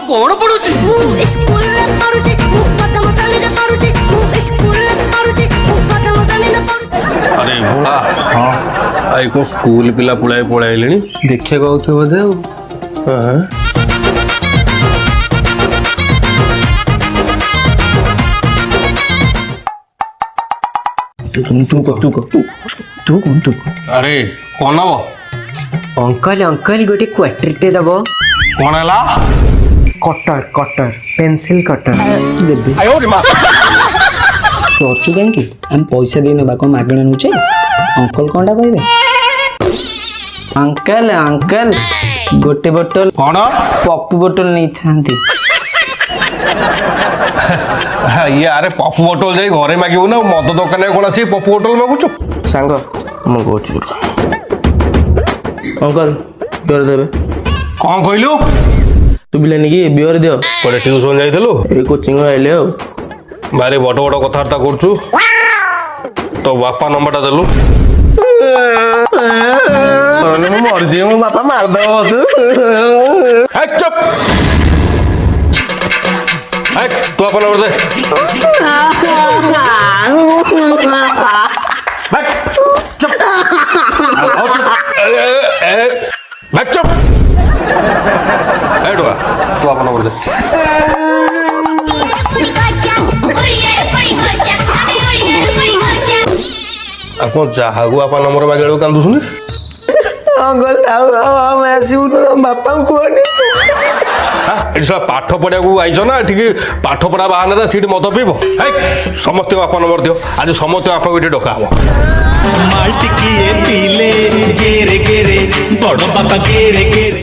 कौन पढ़ुची स्कूल में पढ़ुची प्रथम श्रेणी में पढ़ुची स्कूल में पढ़ुची प्रथम श्रेणी में पढ़ुची। अरे भोला हाँ आई को स्कूल पिला पुଳାଏ पळाइलेनी देखिए कहते बोधे तू अरे कौन हबो अंकल अंकल गोटे क्वार्टर टे दब कौन हैला कटर कटर पेंसिल कटर देबी ଅଛୁ କାହିଁକି ଆମେ ପଇସା ଦେଇ ନେବା କ'ଣ ମାଗଣା ନେଉଛେ ଅଙ୍କଲ କ'ଣଟା କହିବେ ଅଙ୍କଲ ଅଙ୍କଲ ଗୋଟେ ବୋଟଲ कौन ପପୁ ବୋଟଲ ନେଇଥାନ୍ତି ये अरे पप्पू बोतल जाई घरे मागिबू ना मद दुकान में कौन आसी पप्पू बोतल मागुଛୁ सांग मु कहूँ अंकल बियर देवे कौन कहलु तू बिलानी कि बियर दियो कोडे ट्यूशन जाइथलु ए कोचिंग आइले हो बारे बड़ बड़ कथबार्ता करछु तो बापा नंबरटा देलु मर जे मो बापा मार दो ए चुप ए तू अपन नंबर दे बैठ चुप अरे ए बैठ चुप ए डुआ तू अपन नंबर दे आपको जहागु आपा नंबर मागेलु कांदु सुनी अंकल हम आसू बापा को हां एठी सब पाठ पढ़िया को आइछ ना ठीक पाठ पढ़ा बहाना रे सीट मत पीबो हे समस्त आपा नंबर दियो आज समस्त आपा को डका हो माल्टी किए पीले गेरे गेरे बड़ पापा गेरे गेरे।